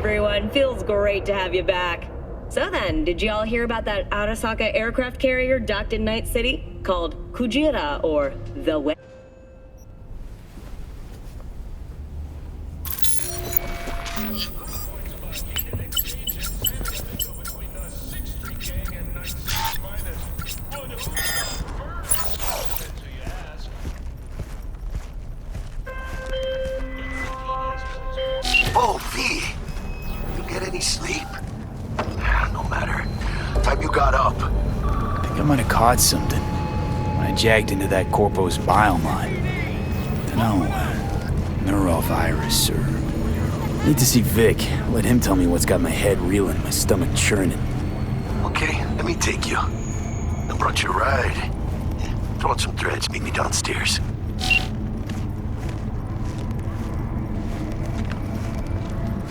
everyone. Feels great to have you back. So then, did you all hear about that Arasaka aircraft carrier docked in Night City? Called Kujira, or the Whale? Oh, V! You get any sleep? No matter. Time you got up. I think I might have caught something when I jagged into that Corpo's bile mine. Dunno, neurovirus or... Need to see Vic. Let him tell me what's got my head reeling, my stomach churning. Okay, let me take you. I brought you a ride. Throw out some threads, meet me downstairs.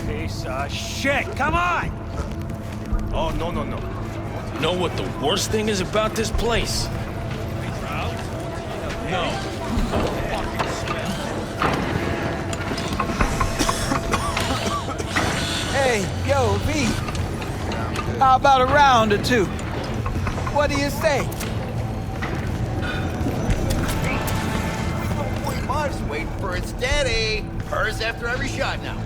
Piece of shit, come on! Oh, no. You know what the worst thing is about this place? No. Hey, yo, V. How about a round or two? What do you say? Marv's waiting for it steady. Hers after every shot now.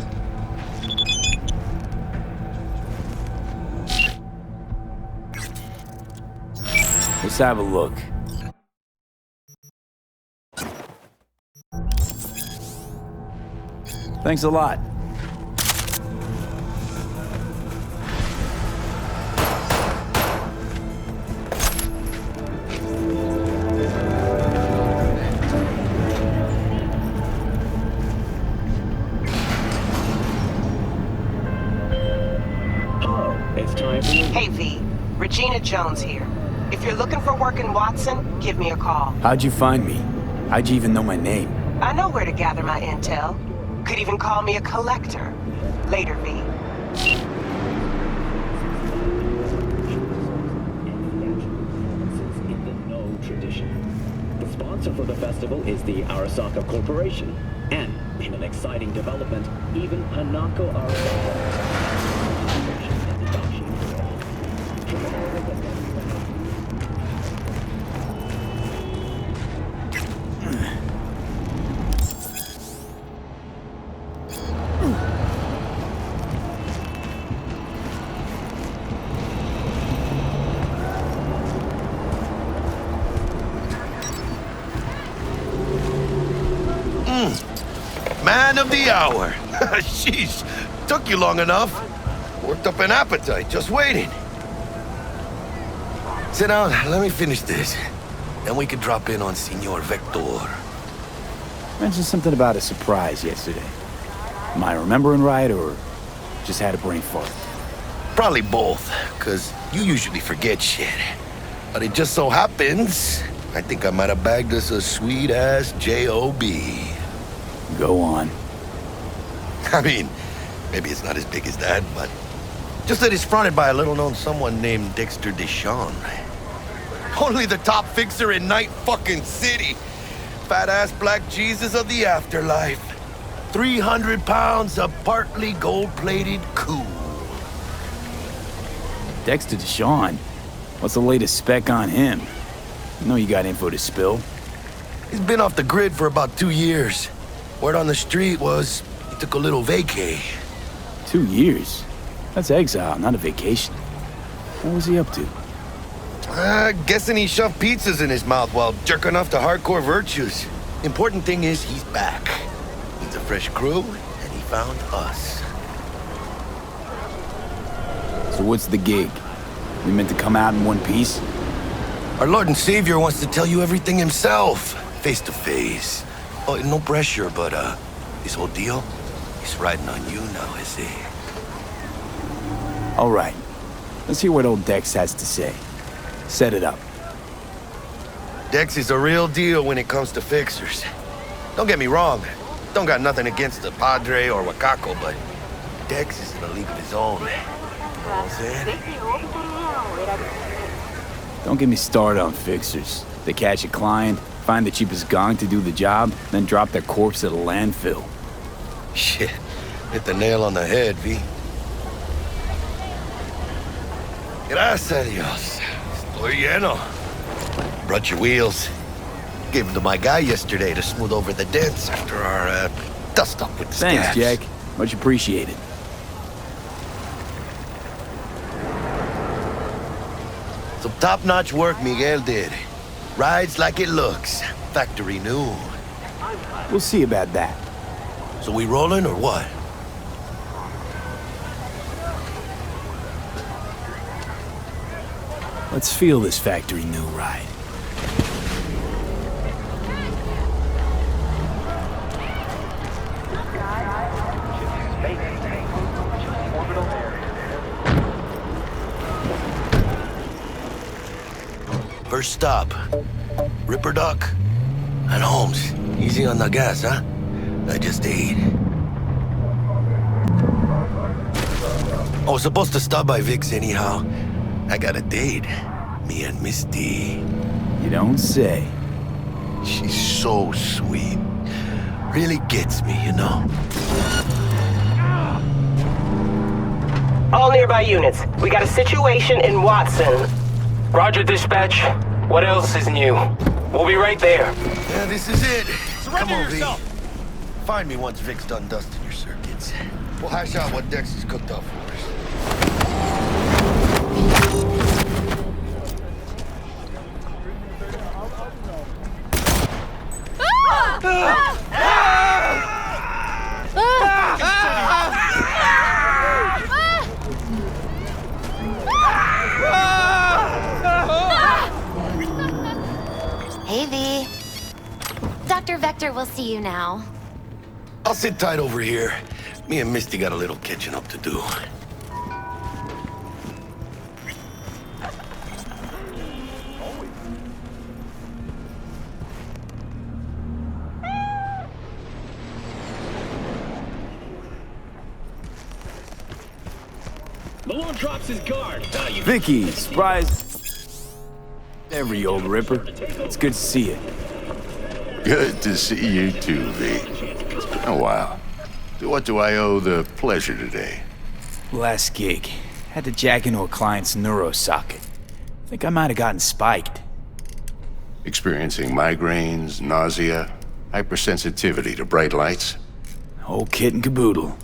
Let's have a look. Thanks a lot. Hey V, Regina Jones here. If you're looking for work in Watson, give me a call. How'd you find me? How'd you even know my name? I know where to gather my intel. Could even call me a collector. Later, V. The sponsor for the festival is the Arasaka Corporation. And, in an exciting development, even Hanako Arasaka... Man of the hour. Sheesh, took you long enough. Worked up an appetite, just waiting. Sit down, let me finish this. Then we can drop in on Senor Vector. Mentioned something about a surprise yesterday. Am I remembering right, or just had a brain fart? Probably both, because you usually forget shit. But it just so happens, I think I might have bagged us a sweet-ass J.O.B. Go on. I mean, maybe it's not as big as that, but just that it's fronted by a little-known someone named Dexter Deshawn. Only the top fixer in Night fucking City. Fat-ass black Jesus of the afterlife. 300 pounds of partly gold-plated cool. Dexter Deshawn? What's the latest spec on him? I know you got info to spill. He's been off the grid for about 2 years. Word on the street was he took a little vacay. 2 years? That's exile, not a vacation. What was he up to? Guessing he shoved pizzas in his mouth while jerking off to hardcore virtues. Important thing is he's back. Needs a fresh crew, and he found us. So what's the gig? We meant to come out in one piece? Our Lord and Savior wants to tell you everything himself, face to face. Oh, no pressure, but this whole deal, he's riding on you now, is he? All right. Let's hear what old Dex has to say. Set it up. Dex is a real deal when it comes to fixers. Don't get me wrong. Don't got nothing against the Padre or Wakako, but Dex is in a league of his own. You know what I'm saying? Don't get me started on fixers. They catch a client, find the cheapest gong to do the job, then drop their corpse at a landfill. Shit. Hit the nail on the head, V. Gracias a Dios. Estoy lleno. Brought your wheels. Gave them to my guy yesterday to smooth over the dents after our dust up with the Thanks, scabs. Jack. Much appreciated. Some top-notch work Miguel did. Rides like it looks. Factory new. We'll see about that. So we rolling or what? Let's feel this factory new ride. First stop. Ripper Duck and Holmes. Easy on the gas, huh? I just ate. I was supposed to stop by Vic's anyhow. I got a date. Me and Misty. You don't say. She's so sweet. Really gets me, you know? All nearby units. We got a situation in Watson. Roger, dispatch. What else is new? We'll be right there. Yeah, this is it. Surrender Come on, yourself. V. Find me once Vic's done dusting your circuits. We'll hash out what Dex has cooked up for us. Hey, V. Dr. Vector will see you now. I'll sit tight over here. Me and Misty got a little catching up to do. Malone drops his guard. Now you Vicky, surprise. Every old ripper. It's good to see you. Good to see you too, V. It's been a while. To what do I owe the pleasure today? Last gig. Had to jack into a client's neurosocket. Think I might have gotten spiked. Experiencing migraines, nausea, hypersensitivity to bright lights? Whole kit and caboodle.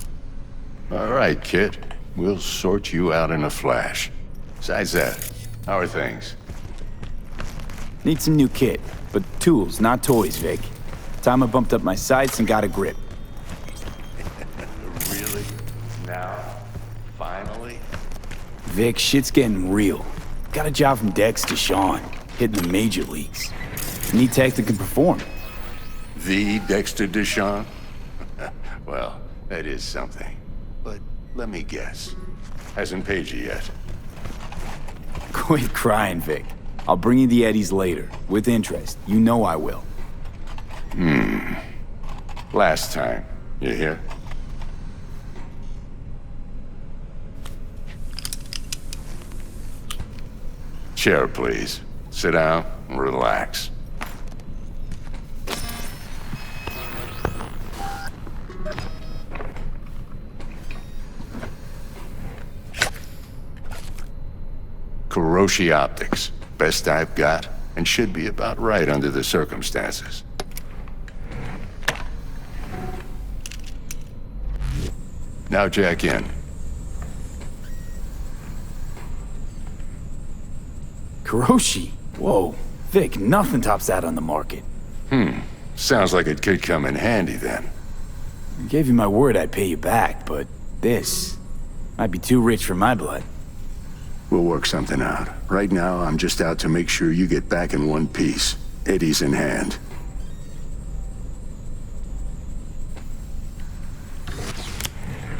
All right, kid. We'll sort you out in a flash. Besides that, how are things? Need some new kit, but tools, not toys, Vic. Time I bumped up my sights and got a grip. Really? Now? Finally? Vic, shit's getting real. Got a job from Dex to Sean, hitting the major leagues. Need tech that can perform. The Dexter Deshawn? Well, that is something. But let me guess. Hasn't paid you yet. Quit crying, Vic. I'll bring you the Eddies later, with interest. You know I will. Last time. You hear? Chair, please. Sit down and relax. Kuroshi Optics. Best I've got, and should be about right under the circumstances. Now jack in. Kuroshi? Whoa. Vic, nothing tops that on the market. Sounds like it could come in handy then. I gave you my word I'd pay you back, but this might be too rich for my blood. We'll work something out. Right now, I'm just out to make sure you get back in one piece. Eddie's in hand.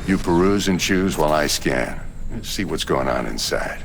You peruse and choose while I scan. See what's going on inside.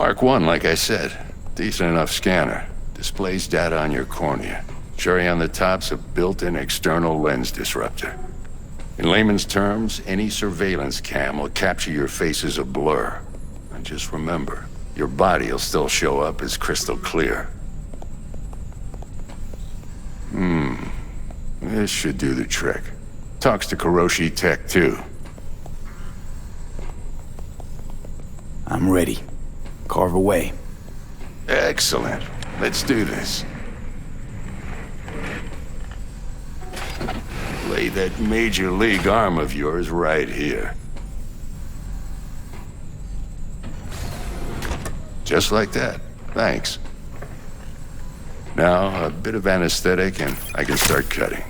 Mark 1, like I said. Decent enough scanner. Displays data on your cornea. Cherry on the top's a built-in external lens disruptor. In layman's terms, any surveillance cam will capture your face as a blur. And just remember, your body will still show up as crystal clear. This should do the trick. Talks to Kuroshi Tech, too. I'm ready. Carve away. Excellent. Let's do this. Lay that major league arm of yours right here. Just like that. Thanks. Now, a bit of anesthetic and I can start cutting.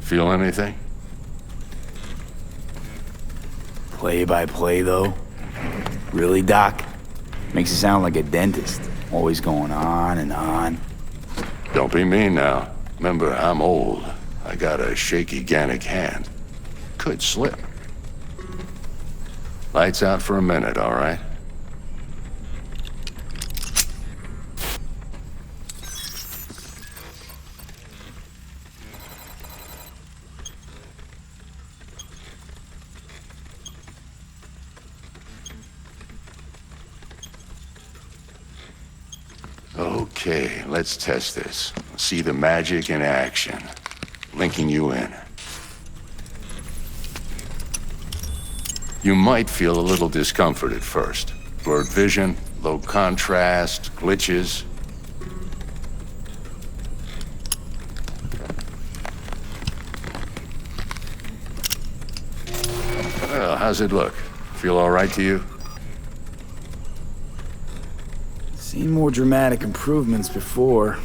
Feel anything? Play by play, though? Really, Doc? Makes it sound like a dentist. Always going on and on. Don't be mean now. Remember, I'm old. I got a shaky Gannic hand. Could slip. Lights out for a minute, all right? Okay, let's test this. See the magic in action. Linking you in. You might feel a little discomfort at first. Blurred vision, low contrast, glitches. Well, how's it look? Feel all right to you? Seen more dramatic improvements before.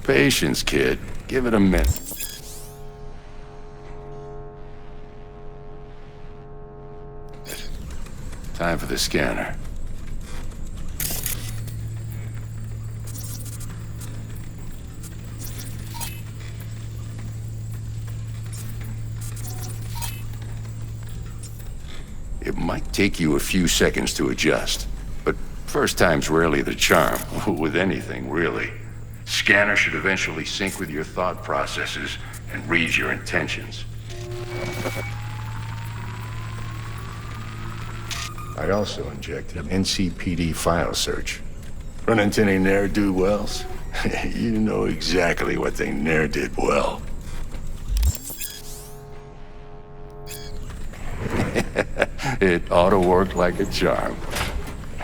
Patience, kid. Give it a minute. Time for the scanner. It might take you a few seconds to adjust, but first time's rarely the charm, with anything, really. Scanner should eventually sync with your thought processes and read your intentions. I also injected an NCPD file search. Run into any ne'er-do-wells? You know exactly what they ne'er did well. It ought to work like a charm.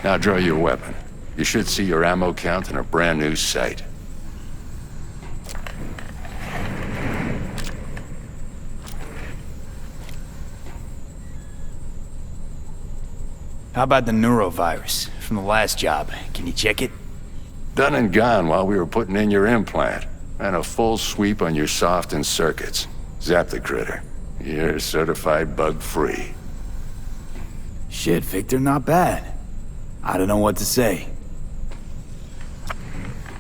Now draw your weapon. You should see your ammo count in a brand new sight. How about the neurovirus from the last job? Can you check it? Done and gone while we were putting in your implant. And a full sweep on your soft and circuits. Zap the critter. You're certified bug-free. Shit, Victor, not bad. I don't know what to say.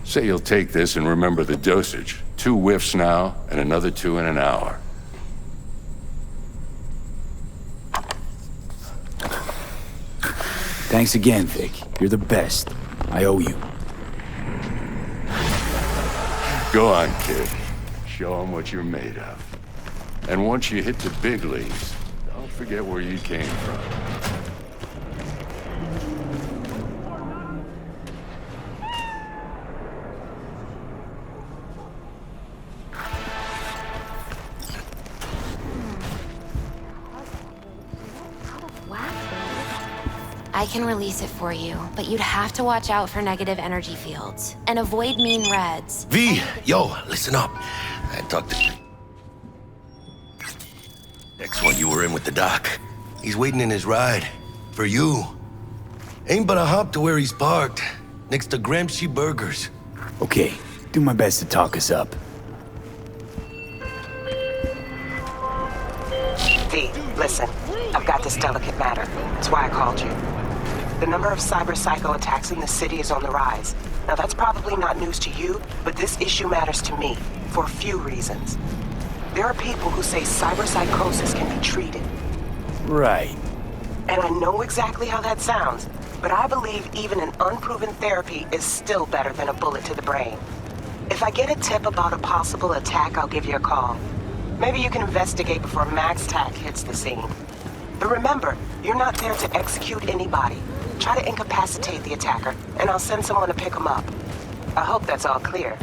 Say you'll take this and remember the dosage. 2 whiffs now, and another 2 in an hour. Thanks again, Vic. You're the best. I owe you. Go on, kid. Show them what you're made of. And once you hit the big leagues, don't forget where you came from. I can release it for you, but you'd have to watch out for negative energy fields and avoid mean reds. V, yo, listen up. I talked to... Next one you were in with the doc. He's waiting in his ride. For you. Ain't but a hop to where he's parked. Next to Gramsci Burgers. Okay, do my best to talk us up. V, listen. I've got this delicate matter. That's why I called you. The number of cyber-psycho attacks in the city is on the rise. Now that's probably not news to you, but this issue matters to me, for a few reasons. There are people who say cyber-psychosis can be treated. Right. And I know exactly how that sounds, but I believe even an unproven therapy is still better than a bullet to the brain. If I get a tip about a possible attack, I'll give you a call. Maybe you can investigate before Max Tac hits the scene. But remember, you're not there to execute anybody. Try to incapacitate the attacker, and I'll send someone to pick him up. I hope that's all clear.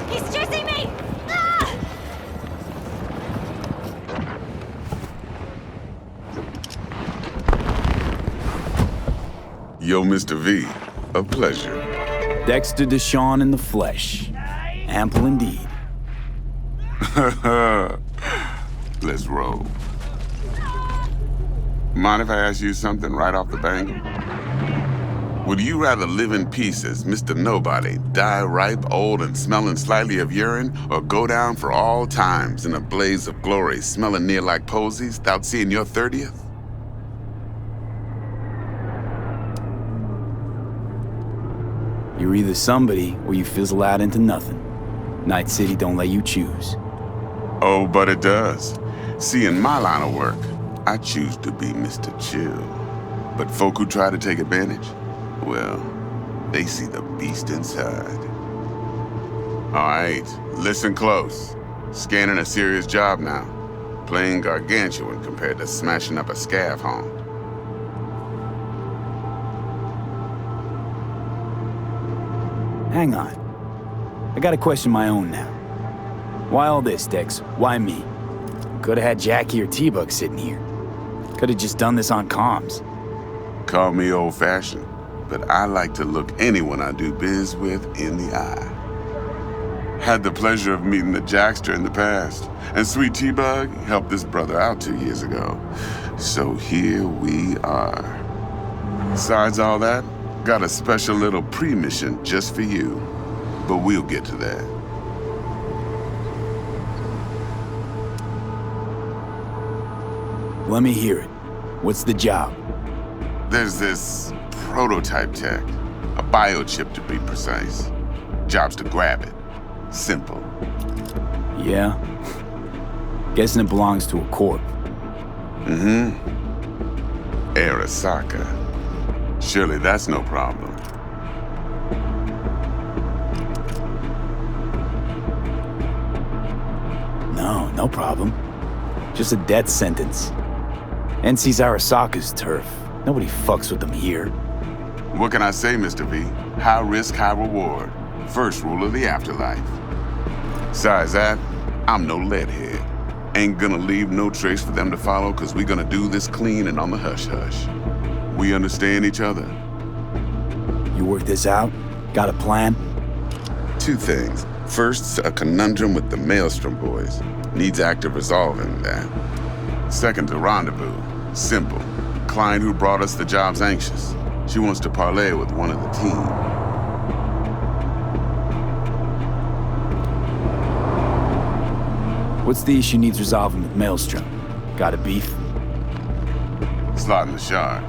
He's chasing me! Ah! Yo, Mr. V, a pleasure. Dexter Deshawn in the flesh. Ample indeed. Let's roll. Mind if I ask you something right off the bangle? Would you rather live in peace as Mr. Nobody, die ripe, old, and smelling slightly of urine, or go down for all times in a blaze of glory, smelling near like posies, without seeing your 30th? You're either somebody or you fizzle out into nothing. Night City don't let you choose. Oh, but it does. See, in my line of work, I choose to be Mr. Chill. But folk who try to take advantage, well, they see the beast inside. All right, listen close. Scanning a serious job now. Playing gargantuan compared to smashing up a scav home. Hang on. I got a question of my own now. Why all this, Dex? Why me? Could've had Jackie or T-Bug sitting here. Could've just done this on comms. Call me old-fashioned, but I like to look anyone I do biz with in the eye. Had the pleasure of meeting the Jackster in the past, and Sweet T-Bug helped this brother out 2 years ago. So here we are. Besides all that, got a special little pre-mission just for you, but we'll get to that. Let me hear it. What's the job? There's this prototype tech, a biochip to be precise. Job's to grab it. Simple. Yeah? Guessing it belongs to a corp. Mm-hmm. Arasaka. Surely that's no problem. No problem. Just a death sentence. NC's Arasaka's turf. Nobody fucks with them here. What can I say, Mr. V? High risk, high reward. First rule of the afterlife. Besides that, I'm no leadhead. Ain't gonna leave no trace for them to follow, cause we gonna do this clean and on the hush-hush. We understand each other. You work this out? Got a plan? Two things. First, a conundrum with the Maelstrom boys. Needs active resolving that. Second, a rendezvous. Simple. Client who brought us the job's anxious. She wants to parlay with one of the team. What's the issue needs resolving with Maelstrom? Got a beef? Slot in the shard.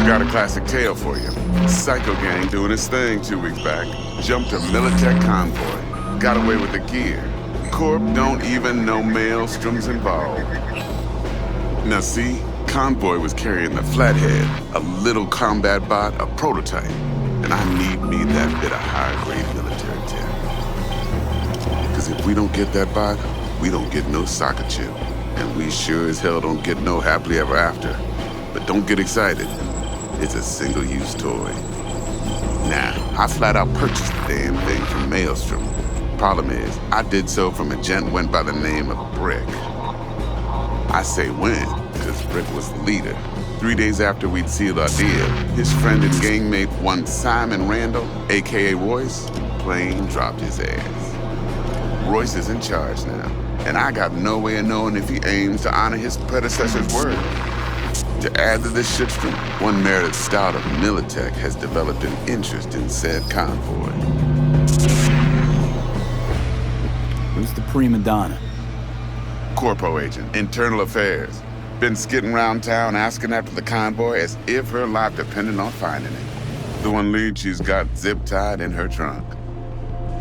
Got a classic tale for you. Psycho gang doing his thing 2 weeks back. Jumped a Militech convoy. Got away with the gear. Corp don't even know Maelstrom's involved. Now see, convoy was carrying the Flathead, a little combat bot, a prototype. And I need me that bit of high-grade military tech. Because if we don't get that bot, we don't get no soccer chip. And we sure as hell don't get no happily ever after. But don't get excited. It's a single-use toy. Now, I flat out purchased the damn thing from Maelstrom. Problem is, I did so from a gent went by the name of Brick. I say when, because Brick was the leader. 3 days after we'd sealed our deal, his friend and gangmate, one Simon Randall, aka Royce, plain dropped his ass. Royce is in charge now, and I got no way of knowing if he aims to honor his predecessor's word. To add to this shitstorm, one merited stout of Militech has developed an interest in said convoy. Who's the prima donna? Corpo agent, internal affairs. Been skidding around town asking after the convoy as if her life depended on finding it. The one lead she's got zip-tied in her trunk.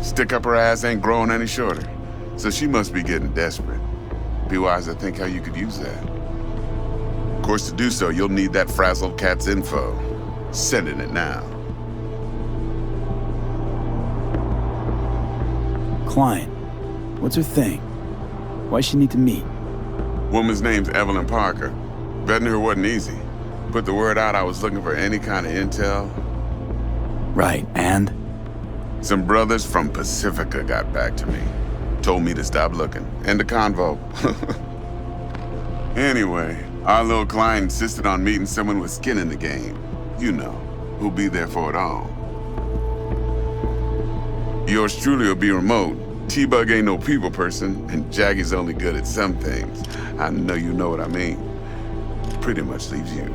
Stick up her ass ain't growing any shorter, so she must be getting desperate. Be wise to think how you could use that. Of course, to do so, you'll need that frazzled cat's info. Sending it now. Client. What's her thing? Why's she need to meet? Woman's name's Evelyn Parker. Vetting her wasn't easy. Put the word out I was looking for any kind of intel. Right, and? Some brothers from Pacifica got back to me. Told me to stop looking. End the convo. Anyway, our little client insisted on meeting someone with skin in the game. You know, who'll be there for it all. Yours truly will be remote. T-Bug ain't no people person, and Jackie's only good at some things. I know you know what I mean. Pretty much leaves you.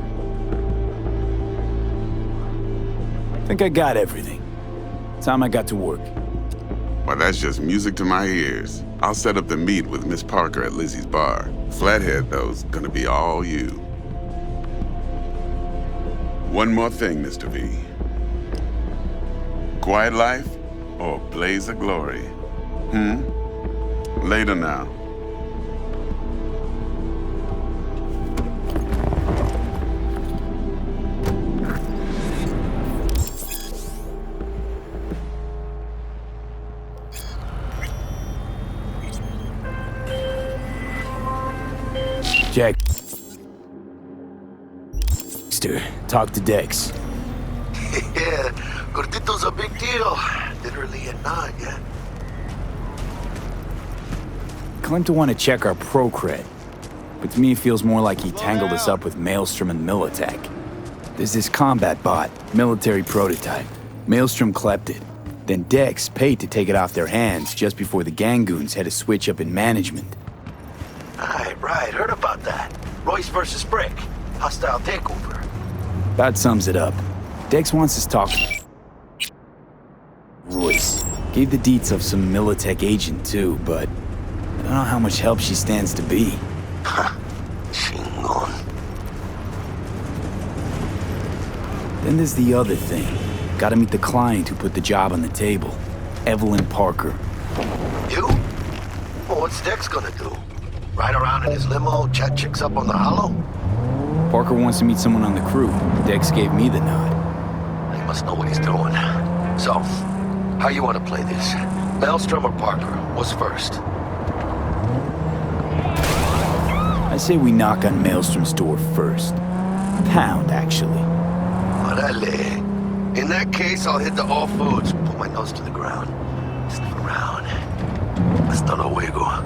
Think I got everything. Time I got to work. Well, that's just music to my ears. I'll set up the meet with Miss Parker at Lizzie's bar. Flathead, though's gonna be all you. One more thing, Mr. V. Quiet life or blaze of glory? Later now. Jack. Talk to Dex. Yeah, Gordito's a big deal. Literally and not, yeah. Claimed to want to check our pro cred, but to me it feels more like he tangled us up with Maelstrom and Militech. There's this combat bot, military prototype. Maelstrom clept it. Then Dex paid to take it off their hands just before the Gangoons had a switch up in management. Right, heard about that. Royce versus Brick. Hostile takeover. That sums it up. Dex wants us talking. Royce gave the deets of some Militech agent too, but I don't know how much help she stands to be. Chingon. Then there's the other thing. Gotta meet the client who put the job on the table. Evelyn Parker. You? Well, what's Dex gonna do? Ride around in his limo, chat chicks up on the hollow? Parker wants to meet someone on the crew. Dex gave me the nod. He must know what he's doing. So, how you want to play this? Maelstrom or Parker? What's first? I say we knock on Maelstrom's door first. Pound, actually. Orale. In that case, I'll hit the all foods, put my nose to the ground. Sniff around. Hasta luego.